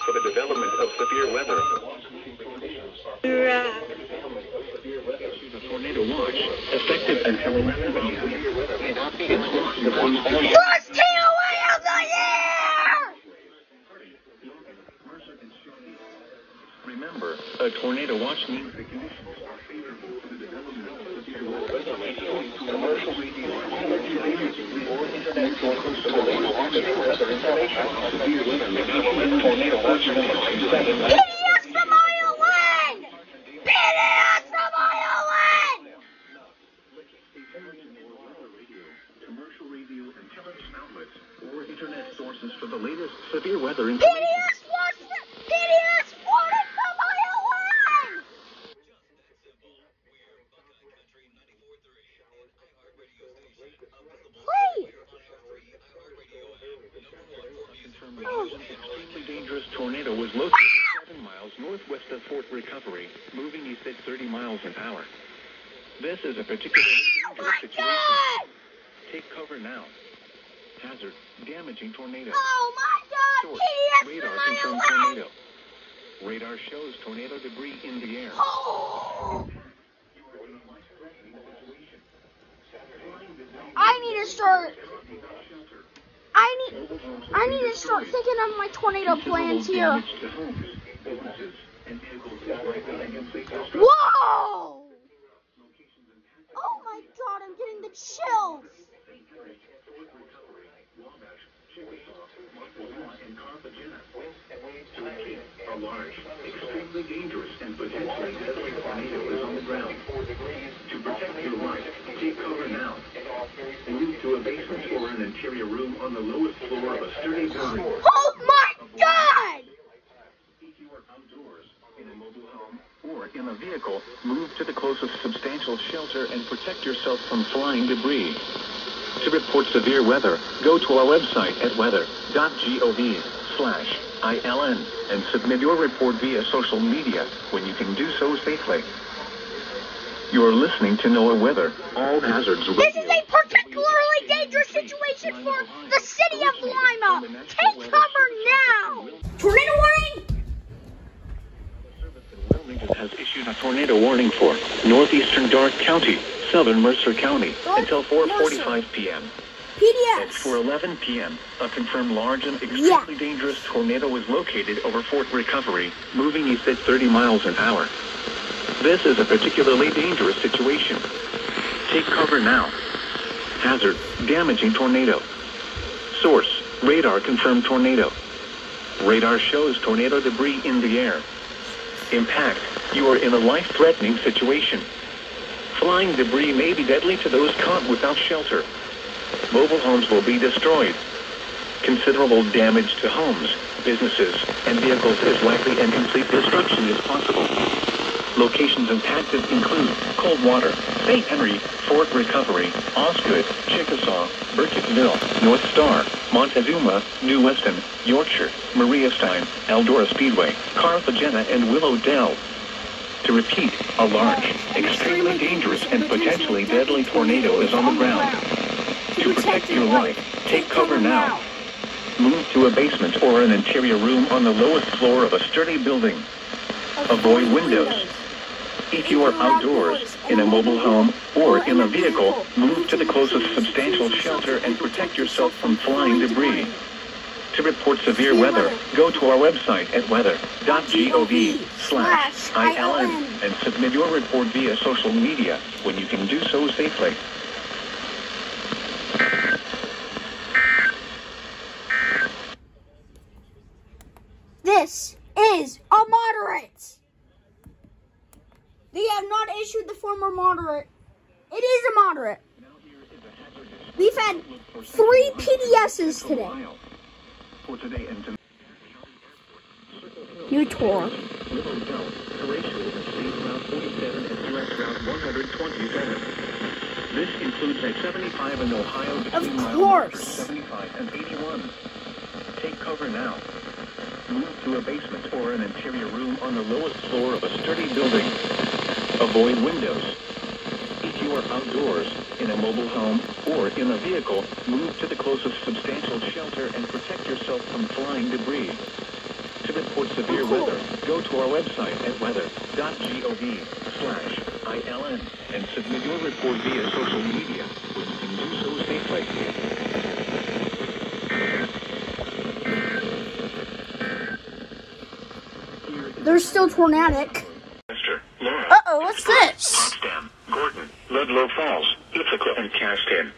for the development of severe weather. Tornado watch, effective until 11 p.m. First TOA of the year! Remember, a tornado watch means the conditions are favorable for the development of severe weather. Commercial radio or internet sources for the latest severe weather information. Severe weather may be tornado watch number 27. PDS from Ireland! PDS from Ireland! Commercial radio and television outlets or internet sources for the latest severe weather information. PDS wanted from Ireland! Wait! Extremely dangerous tornado was located 7 miles northwest of Fort Recovery, moving east at 30 miles an hour. This is a particularly dangerous situation. God! Take cover now. Hazard, damaging tornado. Oh my God! Source, PDS radar from confirmed Ireland! tornado. Radar shows tornado debris in the air. Oh. I need to start thinking of my tornado plans here. Whoa! Oh my God, I'm getting the chills. A large, extremely dangerous, and potentially deadly tornado is on the ground. To protect your life, take cover now. Move to a basement or an interior room on the lowest floor of a sturdy building. Oh my God! If you are outdoors, in a mobile home, or in a vehicle, move to the closest substantial shelter and protect yourself from flying debris. To report severe weather, go to our website at weather.gov/ILN and submit your report via social media when you can do so safely. You are listening to NOAA Weather. All hazards will This is a particularly dangerous situation for the city of Lima. Take cover now. Tornado warning! Wilmington has issued a tornado warning for northeastern Darke County, southern Mercer County, until 4:45 p.m. At PDS. 4:11 p.m., a confirmed large and extremely dangerous tornado was located over Fort Recovery, moving east at 30 miles an hour. This is a particularly dangerous situation. Take cover now. Hazard, damaging tornado. Source, radar confirmed tornado. Radar shows tornado debris in the air. Impact, you are in a life-threatening situation. Flying debris may be deadly to those caught without shelter. Mobile homes will be destroyed. Considerable damage to homes, businesses, and vehicles is likely and complete destruction is possible. Locations impacted include Coldwater, St. Henry, Fort Recovery, Osgood, Chickasaw, Burkittsville, North Star, Montezuma, New Weston, Yorkshire, Mariastein, Eldora Speedway, Carthagena, and Willow Dell. To repeat, a large, extremely dangerous, and potentially deadly tornado is on the ground. To protect your life, take cover now. Move to a basement or an interior room on the lowest floor of a sturdy building. Avoid windows. If you are outdoors, in a mobile home, or in a vehicle, move to the closest substantial shelter and protect yourself from flying debris. To report severe weather, go to our website at weather.gov/ILN and submit your report via social media when you can do so safely. This is a moderate. They have not issued the former moderate. It is a moderate. We've had 3 PDSs today. You tour. This includes a 75 in Ohio Of course. 75 and 81. Take cover now. Move to a basement or an interior room on the lowest floor of a sturdy building. Avoid windows. If you are outdoors, in a mobile home, or in a vehicle, move to the closest substantial shelter and protect yourself from flying debris. To To report severe weather, go to our website at weather.gov/ILN and submit your report via social media, where you can do so safely. They're still tornadic. Uh-oh, what's this? Potsdam, Gordon, Ludlow Falls, Ithaca, and Caston.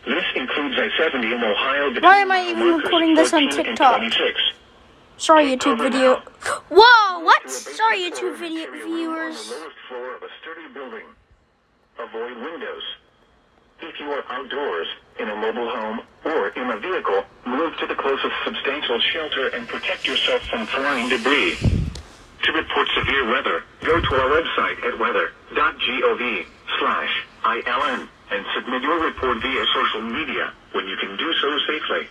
This includes I-70 in Ohio. Why am I even recording this on TikTok? Sorry, YouTube video. Whoa, what? Sorry, YouTube video viewers. On the lowest floor of a sturdy building. Avoid windows. If you are outdoors, in a mobile home, or in a vehicle, move to the closest substantial shelter and protect yourself from flying debris. To report severe weather, go to our website at weather.gov/ILN and submit your report via social media, when you can do so safely.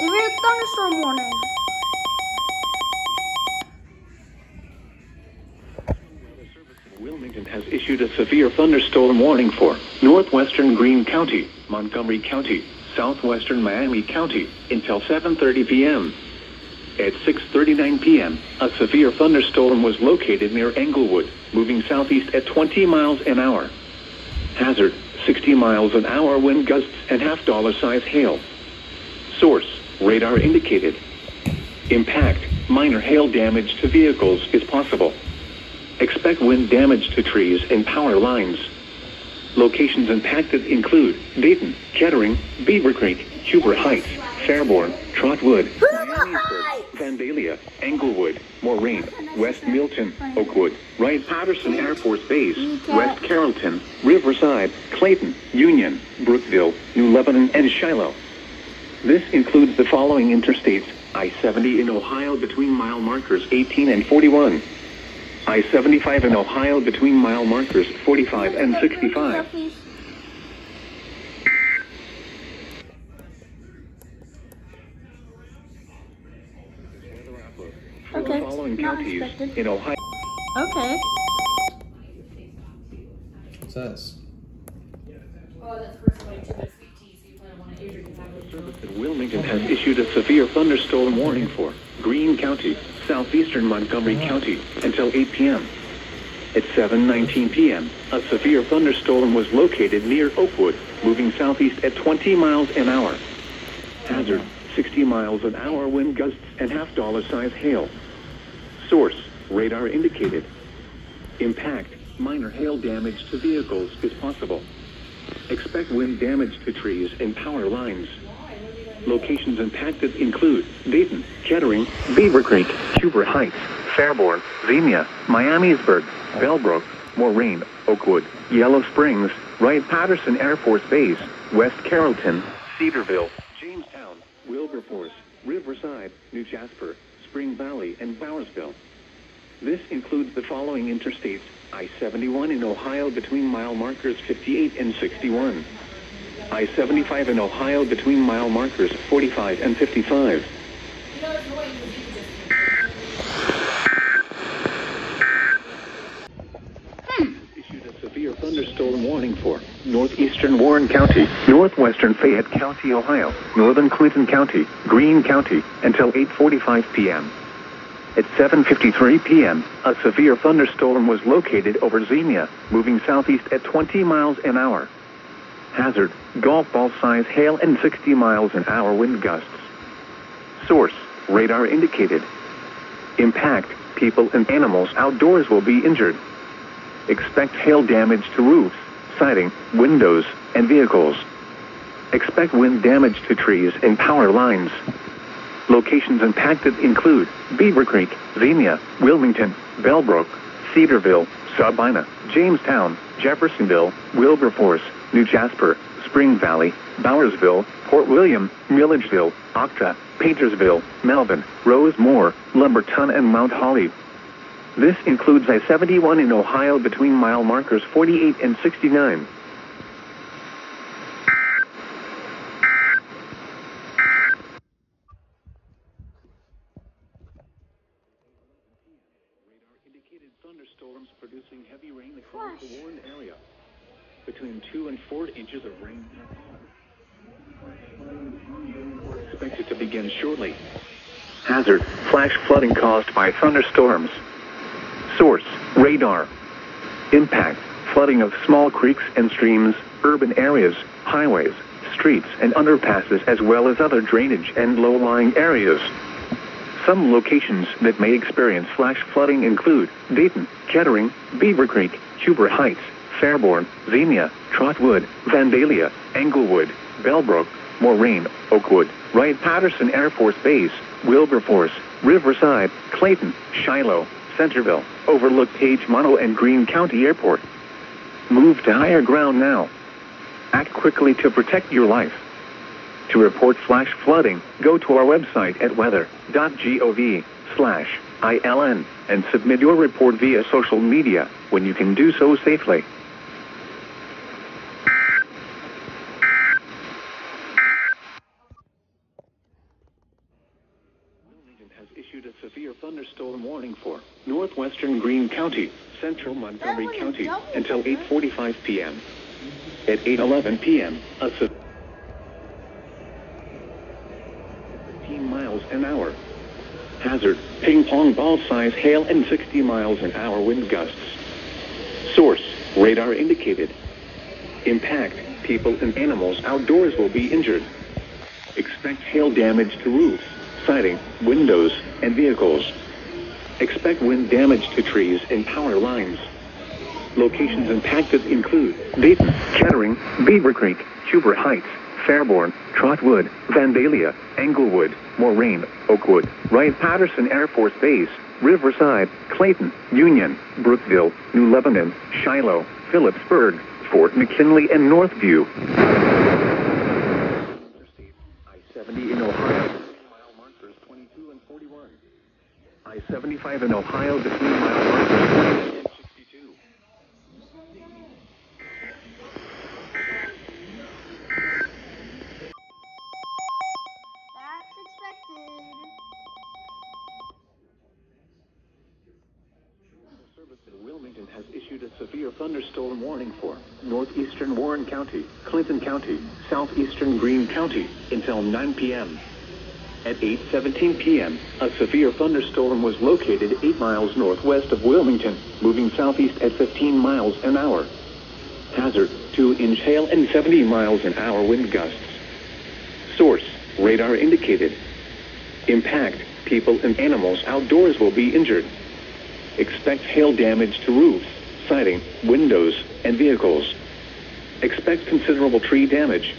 Severe thunderstorm warning. Wilmington has issued a severe thunderstorm warning for northwestern Greene County, Montgomery County, southwestern Miami County until 7:30 p.m. At 6:39 p.m., a severe thunderstorm was located near Englewood, moving southeast at 20 miles an hour. Hazard, 60 miles an hour wind gusts and half-dollar-size hail. Source, radar indicated. Impact, minor hail damage to vehicles is possible. Expect wind damage to trees and power lines. Locations impacted include Dayton, Kettering, Beaver Creek, Huber Heights, Fairborn, Trotwood, Miamisburg, Vandalia, Englewood, Moraine, West Milton, Oakwood, Wright-Patterson Air Force Base, West Carrollton, Riverside, Clayton, Union, Brookville, New Lebanon, and Shiloh. This includes the following interstates: I-70 in Ohio between mile markers 18 and 41. I-75 in Ohio between mile markers 45 and 65. Okay, Following not counties expected. in Ohio. Okay. What's this? Wilmington has issued a severe thunderstorm warning for Greene County, southeastern Montgomery County, until 8 p.m. At 7:19 p.m., a severe thunderstorm was located near Oakwood, moving southeast at 20 miles an hour. Hazard, 60 miles an hour wind gusts and half-dollar-size hail. Source, radar indicated. Impact, minor hail damage to vehicles is possible. Expect wind damage to trees and power lines. Locations impacted include Dayton, Kettering, Beaver Creek, Huber Heights, Fairborn, Xenia, Miamisburg, Bellbrook, Moraine, Oakwood, Yellow Springs, Wright-Patterson Air Force Base, West Carrollton, Cedarville, Jamestown, Wilberforce, Riverside, New Jasper, Spring Valley, and Bowersville. This includes the following interstates: I-71 in Ohio between mile markers 58 and 61. I-75 in Ohio between mile markers 45 and 55. Issued a severe thunderstorm warning for northeastern Warren County, northwestern Fayette County, Ohio, northern Clinton County, Greene County, until 8:45 p.m. At 7:53 p.m., a severe thunderstorm was located over Xenia, moving southeast at 20 miles an hour. Hazard, golf ball-size hail and 60 miles an hour wind gusts. Source, radar indicated. Impact, people and animals outdoors will be injured. Expect hail damage to roofs, siding, windows, and vehicles. Expect wind damage to trees and power lines. Locations impacted include Beaver Creek, Xenia, Wilmington, Bellbrook, Cedarville, Sabina, Jamestown, Jeffersonville, Wilberforce, New Jasper, Spring Valley, Bowersville, Port William, Milledgeville, Octa, Paintersville, Melvin, Rosemore, Lumberton, and Mount Holly. This includes I-71 in Ohio between mile markers 48 and 69. Thunderstorms producing heavy rain across the Warren area. Between 2 and 4 inches of rain begin shortly. Hazard, flash flooding caused by thunderstorms. Source, radar. Impact, flooding of small creeks and streams, urban areas, highways, streets and underpasses, as well as other drainage and low-lying areas. Some locations that may experience flash flooding include Dayton, Kettering, Beaver Creek, Huber Heights, Fairborn, Xenia, Trotwood, Vandalia, Englewood, Bellbrook, Moraine, Oakwood, Wright-Patterson Air Force Base, Wilberforce, Riverside, Clayton, Shiloh, Centerville, Overlook, Page, Mono, and Greene County Airport. Move to higher ground now. Act quickly to protect your life. To report flash flooding, go to our website at weather.gov/ILN and submit your report via social media when you can do so safely. Wilmington has issued a severe thunderstorm warning for northwestern Greene County, central Montgomery County, until 8:45 p.m. At 8:11 p.m., a 15 miles an hour. Hazard, ping pong ball size hail and 60 miles an hour wind gusts. Source, radar indicated. Impact, people and animals outdoors will be injured. Expect hail damage to roofs, siding, windows, and vehicles. Expect wind damage to trees and power lines. Locations impacted include Dayton, Kettering, Beaver Creek, Huber Heights, Fairborn, Trotwood, Vandalia, Englewood, Moraine, Oakwood, Wright-Patterson Air Force Base, Riverside, Clayton, Union, Brookville, New Lebanon, Shiloh, Phillipsburg, Fort McKinley, and Northview. I-70 in Ohio, 15-mile markers 22 and 41. I-75 in Ohio, 15-mile markers 28 and 62. That's expected. The service in Wilmington has issued a severe thunderstorm warning for northeastern Warren County, Clinton County, southeastern Greene County until 9 p.m. At 8:17 p.m., a severe thunderstorm was located 8 miles northwest of Wilmington, moving southeast at 15 miles an hour. Hazard, 2-inch hail and 70 miles an hour wind gusts. Source, radar indicated. Impact, people and animals outdoors will be injured. Expect hail damage to roofs, siding, windows, and vehicles. Expect considerable tree damage.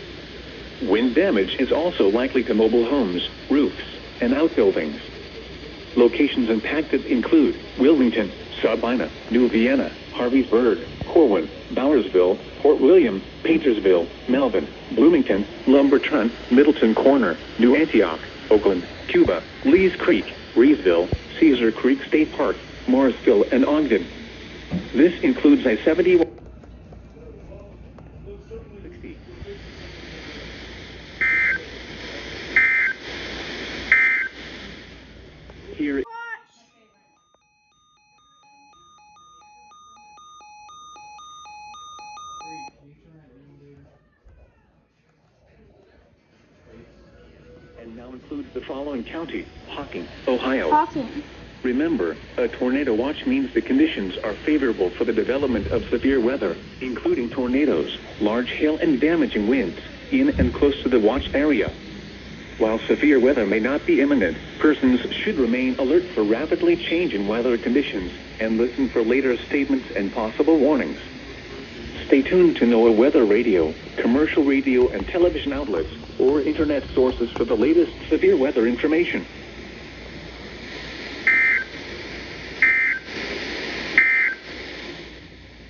Wind damage is also likely to mobile homes, roofs, and outbuildings. Locations impacted include Wilmington, Sabina, New Vienna, Harveysburg, Corwin, Bowersville, Fort William, Paintersville, Melvin, Bloomington, Lumberton, Middleton Corner, New Antioch, Oakland, Cuba, Lees Creek, Reesville, Cedar Creek State Park, Morrisville, and Ogden. This includes I-70. Here. And now includes the following county: Hocking, Ohio. Hocking. Remember, a tornado watch means the conditions are favorable for the development of severe weather, including tornadoes, large hail, and damaging winds in and close to the watch area. While severe weather may not be imminent, persons should remain alert for rapidly changing weather conditions and listen for later statements and possible warnings. Stay tuned to NOAA weather radio, commercial radio and television outlets, or internet sources for the latest severe weather information.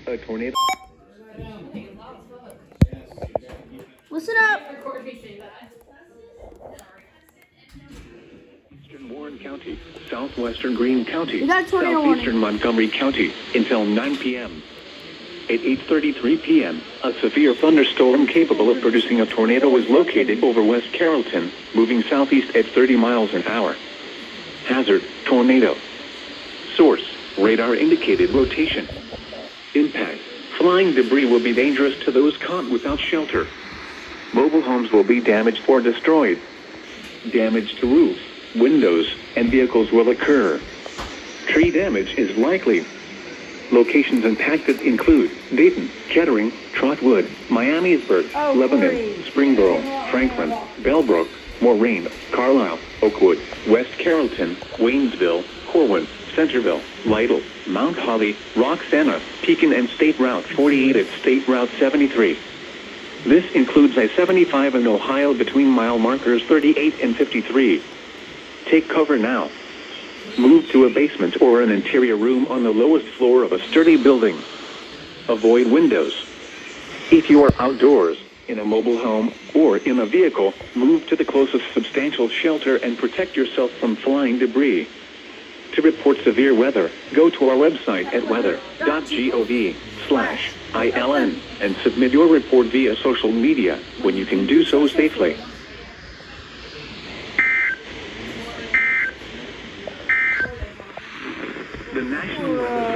A tornado. Listen up. Eastern Warren County, southwestern Greene County, We got a tornado southeastern warning. Montgomery County until 9 p.m. At 8:33 p.m., a severe thunderstorm capable of producing a tornado was located over West Carrollton, moving southeast at 30 miles an hour. Hazard, tornado. Source, radar indicated rotation. Impact, flying debris will be dangerous to those caught without shelter. Mobile homes will be damaged or destroyed. damage to roof, windows, and vehicles will occur. Tree damage is likely. Locations impacted include Dayton, Kettering, Trotwood, Miamisburg, Lebanon, Springboro, Franklin, Bellbrook, Moraine, Carlisle, Oakwood, West Carrollton, Waynesville, Corwin, Centerville, Lytle, Mount Holly, Roxana, Pekin, and State Route 48 at State Route 73. This includes I-75 in Ohio between mile markers 38 and 53. Take cover now. Move to a basement or an interior room on the lowest floor of a sturdy building. Avoid windows. If you are outdoors, in a mobile home, or in a vehicle, move to the closest substantial shelter and protect yourself from flying debris. To report severe weather, go to our website at weather.gov/ILN and submit your report via social media when you can do so safely. The National Weather